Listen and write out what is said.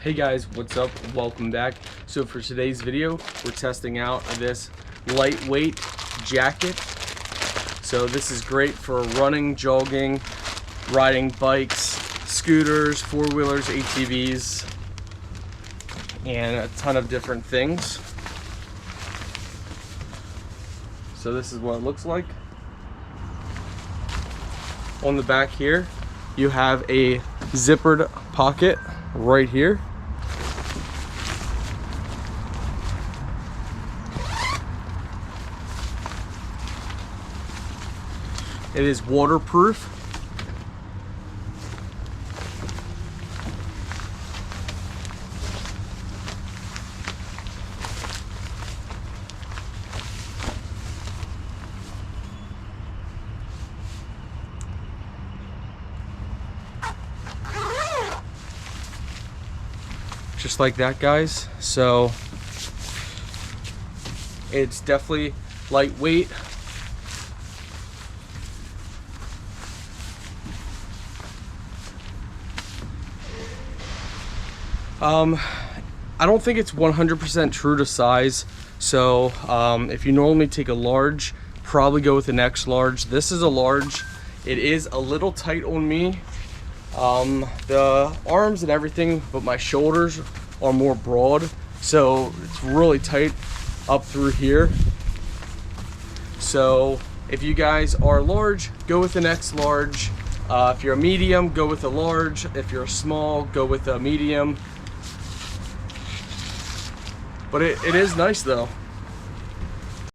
Hey guys, what's up? Welcome back. So for today's video, we're testing out this lightweight jacket. So this is great for running, jogging, riding bikes, scooters, four-wheelers, ATVs, and a ton of different things. So this is what it looks like. On the back here, you have a zippered pocket right here. It is waterproof. Just like that, guys. So it's definitely lightweight. I don't think it's 100% true to size. So if you normally take a large, probably go with an X large. This is a large. It is a little tight on me. The arms and everything, but my shoulders are more broad, so it's really tight up through here. So if you guys are large, go with an X large. If you're a medium, go with a large. If you're a small, go with a medium. But it is nice though.